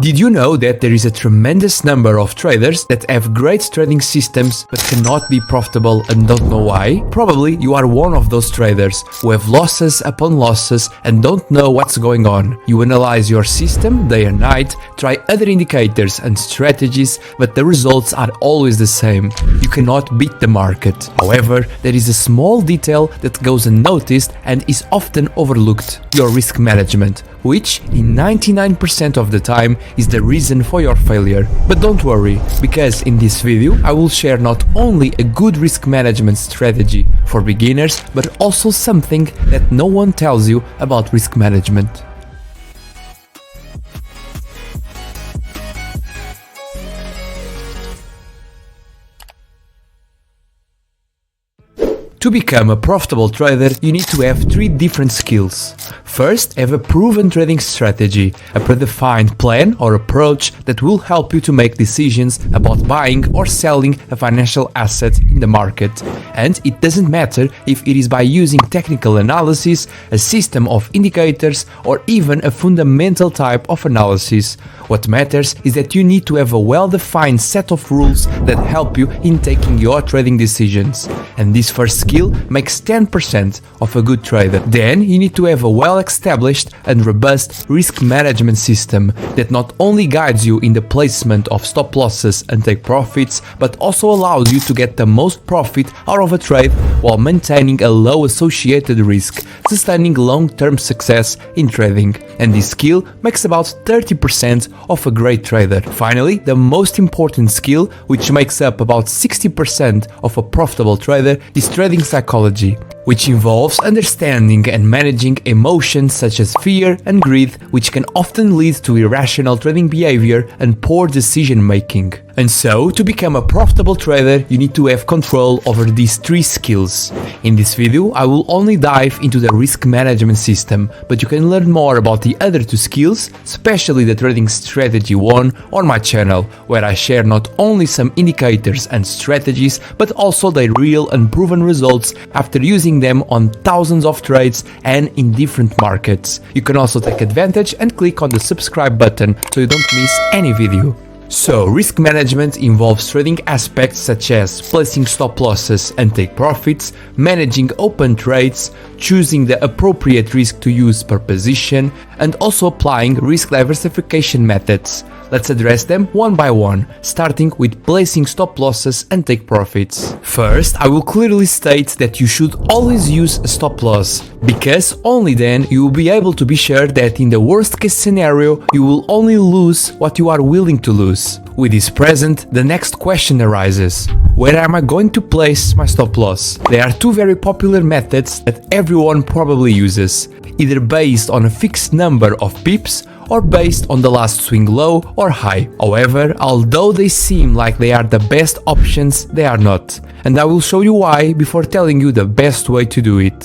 Did you know that there is a tremendous number of traders that have great trading systems but cannot be profitable and don't know why? Probably you are one of those traders who have losses upon losses and don't know what's going on. You analyze your system day and night, try other indicators and strategies, but the results are always the same. You cannot beat the market. However, there is a small detail that goes unnoticed and is often overlooked: your risk management, which in 99% of the time is the reason for your failure. But don't worry, because in this video I will share not only a good risk management strategy for beginners, but also something that no one tells you about risk management. To become a profitable trader, you need to have 3 different skills. First, have a proven trading strategy, a predefined plan or approach that will help you to make decisions about buying or selling a financial asset in the market. And it doesn't matter if it is by using technical analysis, a system of indicators, or even a fundamental type of analysis. What matters is that you need to have a well-defined set of rules that help you in taking your trading decisions. And this first skill makes 10% of a good trader. Then you need to have a well-established and robust risk management system that not only guides you in the placement of stop losses and take profits, but also allows you to get the most profit out of a trade while maintaining a low associated risk, sustaining long-term success in trading. And this skill makes about 30% of a great trader. Finally, the most important skill, which makes up about 60% of a profitable trader, is trading psychology, which involves understanding and managing emotions such as fear and greed, which can often lead to irrational trading behavior and poor decision making. And so, to become a profitable trader, you need to have control over these 3 skills. In this video, I will only dive into the risk management system, but you can learn more about the other 2 skills, especially the trading strategy one, on my channel, where I share not only some indicators and strategies, but also their real and proven results after using them on thousands of trades and in different markets. You can also take advantage and click on the subscribe button so you don't miss any video. So, risk management involves trading aspects such as placing stop losses and take profits, managing open trades, choosing the appropriate risk to use per position, and also applying risk diversification methods. Let's address them one by one, starting with placing stop losses and take profits. First, I will clearly state that you should always use a stop loss, because only then you will be able to be sure that in the worst case scenario you will only lose what you are willing to lose. With this present, the next question arises: where am I going to place my stop loss? There are 2 very popular methods that everyone probably uses, either based on a fixed number of pips or based on the last swing low or high. However, although they seem like they are the best options, they are not. And I will show you why before telling you the best way to do it.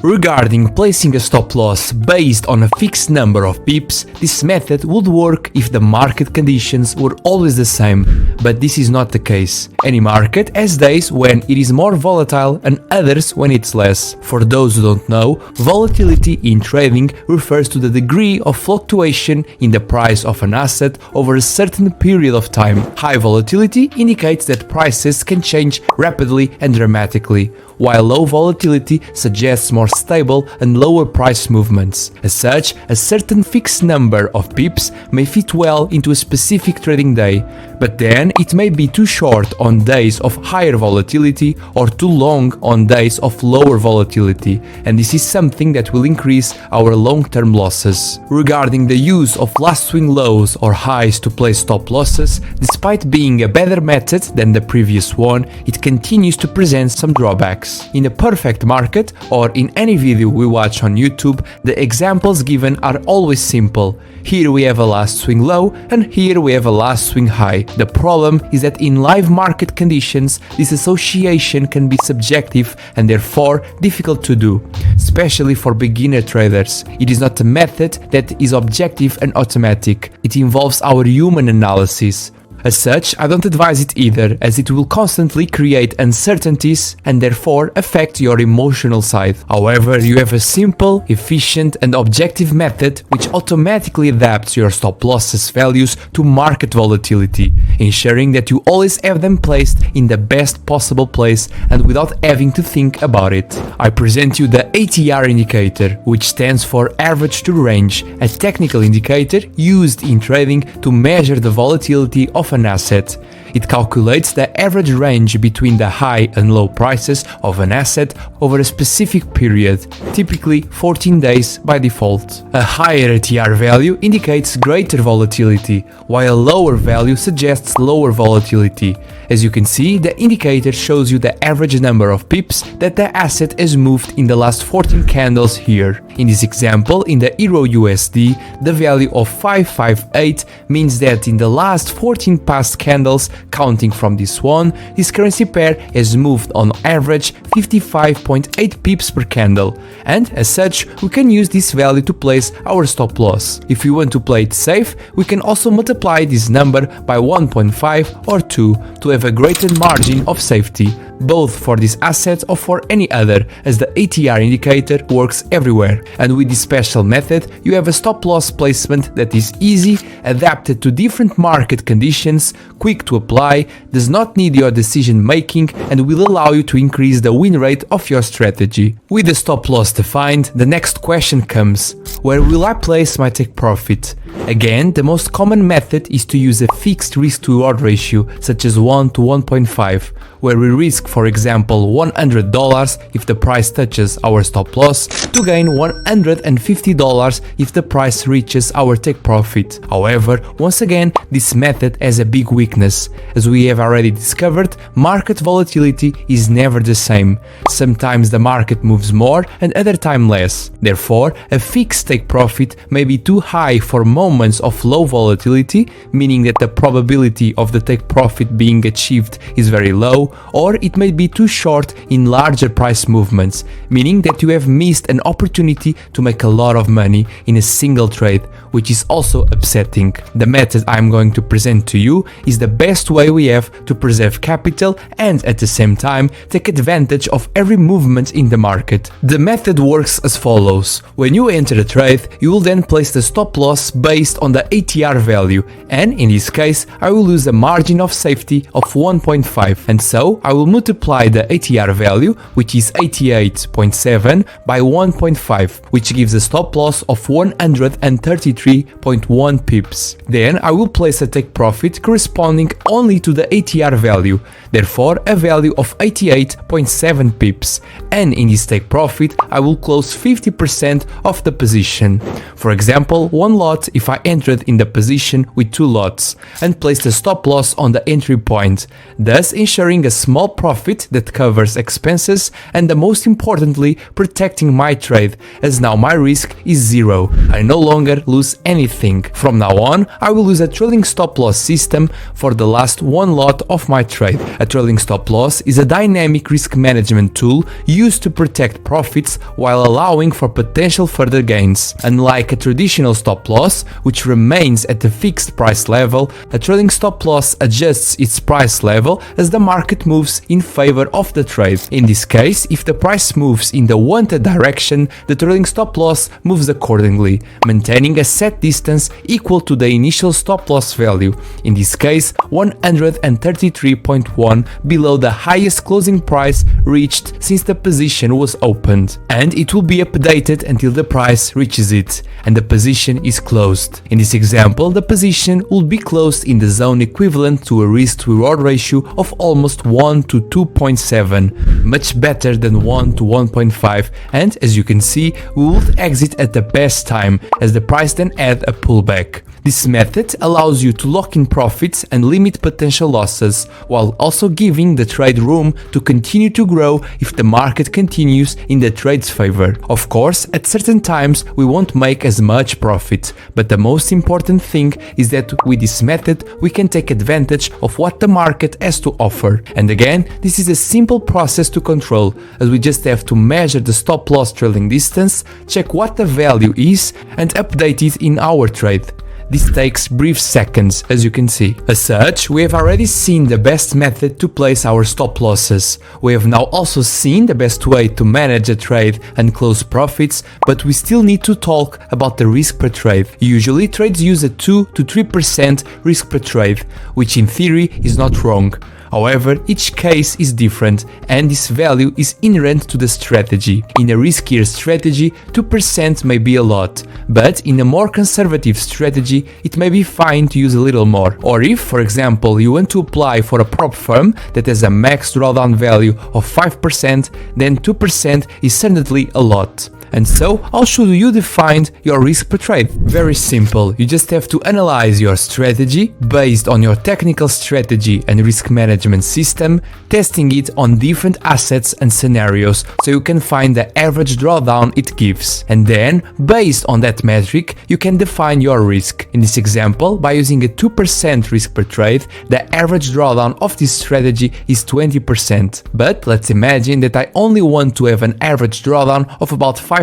Regarding placing a stop loss based on a fixed number of pips, this method would work if the market conditions were always the same, but this is not the case. Any market has days when it is more volatile and others when it's less. For those who don't know, volatility in trading refers to the degree of fluctuation in the price of an asset over a certain period of time. High volatility indicates that prices can change rapidly and dramatically, while low volatility suggests more stable and lower price movements. As such, a certain fixed number of pips may fit well into a specific trading day, but then it may be too short on days of higher volatility or too long on days of lower volatility, and this is something that will increase our long-term losses. Regarding the use of last swing lows or highs to place stop losses, despite being a better method than the previous one, it continues to present some drawbacks. In a perfect market, or in any video we watch on YouTube, the examples given are always simple. Here we have a last swing low and here we have a last swing high. The problem is that in live market conditions, this association can be subjective and therefore difficult to do, especially for beginner traders. It is not a method that is objective and automatic. It involves our human analysis. As such, I don't advise it either, as it will constantly create uncertainties and therefore affect your emotional side. However, you have a simple, efficient and objective method which automatically adapts your stop losses values to market volatility, ensuring that you always have them placed in the best possible place and without having to think about it. I present you the ATR indicator, which stands for average to range, a technical indicator used in trading to measure the volatility of an asset. It calculates the average range between the high and low prices of an asset over a specific period, typically 14 days by default. A higher ATR value indicates greater volatility, while a lower value suggests lower volatility. As you can see, the indicator shows you the average number of pips that the asset has moved in the last 14 candles here. In this example, in the Euro USD, the value of 558 means that in the last 14 past candles, counting from this one, this currency pair has moved on average 55.8 pips per candle, and as such, we can use this value to place our stop loss. If we want to play it safe, we can also multiply this number by 1.5 or 2 to have a greater margin of safety, both for this asset or for any other, as the ATR indicator works everywhere. And with this special method, you have a stop loss placement that is easy, adapted to different market conditions, quick to apply, does not need your decision making, and will allow you to increase the win rate of your strategy. With the stop loss defined, the next question comes: where will I place my take profit? Again, the most common method is to use a fixed risk-to-reward ratio, such as 1 to 1.5, where we risk, for example, $100 if the price touches our stop loss, to gain $150 if the price reaches our take profit. However, once again, this method has a big weakness. As we have already discovered, market volatility is never the same. Sometimes the market moves more and other time less. Therefore, a fixed take profit may be too high for moments of low volatility, meaning that the probability of the take profit being achieved is very low, or it may be too short in larger price movements, meaning that you have missed an opportunity to make a lot of money in a single trade, which is also upsetting. The method I'm going to present to you is the best way we have to preserve capital and at the same time take advantage of every movement in the market. The method works as follows. When you enter a trade, you will then place the stop loss based on the ATR value, and in this case I will use a margin of safety of 1.5, and so I will multiply the ATR value, which is 88.7, by 1.5, which gives a stop loss of 133.1 pips. Then I will place a take profit corresponding only to the ATR value, therefore a value of 88.7 pips, and in this take profit I will close 50% of the position. For example, one lot if I entered in the position with 2 lots, and placed a stop loss on the entry point, thus ensuring a small profit that covers expenses and, most importantly, protecting my trade, as now my risk is 0. I no longer lose anything. From now on, I will use a trailing stop loss system for the last one lot of my trade. A trailing stop loss is a dynamic risk management tool used to protect profits while allowing for potential further gains. Unlike a traditional stop loss, which remains at a fixed price level, a trailing stop loss adjusts its price level as the market moves in favor of the trade. In this case, if the price moves in the wanted direction, the trailing stop loss moves accordingly, maintaining a set distance equal to the initial stop loss value, in this case 133.1, below the highest closing price reached since the position was opened, and it will be updated until the price reaches it and the position is closed. In this example, the position will be closed in the zone equivalent to a risk-to-reward ratio of almost 1 to 2.7, much better than 1 to 1.5, and as you can see, we would exit at the best time as the price then had a pullback. This method allows you to lock in profits and limit potential losses, while also giving the trade room to continue to grow if the market continues in the trade's favor. Of course, at certain times we won't make as much profit, but the most important thing is that with this method we can take advantage of what the market has to offer. And again, this is a simple process to control, as we just have to measure the stop loss trailing distance, check what the value is, and update it in our trade. this takes brief seconds, as you can see. As such, we have already seen the best method to place our stop losses. We have now also seen the best way to manage a trade and close profits, but we still need to talk about the risk per trade. Usually, trades use a 2 to 3% risk per trade, which in theory is not wrong. However, each case is different and this value is inherent to the strategy. In a riskier strategy, 2% may be a lot, but in a more conservative strategy, it may be fine to use a little more. Or if, for example, you want to apply for a prop firm that has a max drawdown value of 5%, then 2% is certainly a lot. And so, how should you define your risk per trade? Very simple, you just have to analyze your strategy based on your technical strategy and risk management system, testing it on different assets and scenarios so you can find the average drawdown it gives. And then, based on that metric, you can define your risk. In this example, by using a 2% risk per trade, the average drawdown of this strategy is 20%. But let's imagine that I only want to have an average drawdown of about 5%.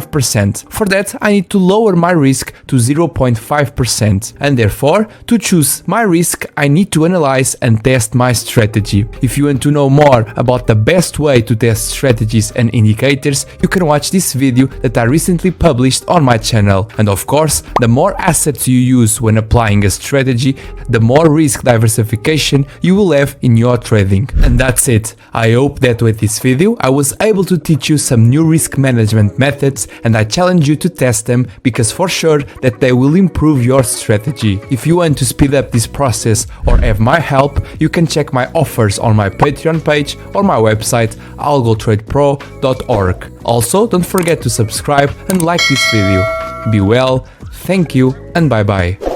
For that, I need to lower my risk to 0.5%, and therefore, to choose my risk, I need to analyze and test my strategy. If you want to know more about the best way to test strategies and indicators, you can watch this video that I recently published on my channel. And of course, the more assets you use when applying a strategy, the more risk diversification you will have in your trading. And that's it. I hope that with this video, I was able to teach you some new risk management methods, and I challenge you to test them because for sure that they will improve your strategy. If you want to speed up this process or have my help, you can check my offers on my Patreon page or my website algotradepro.org. Also, don't forget to subscribe and like this video. Be well, thank you, and bye bye.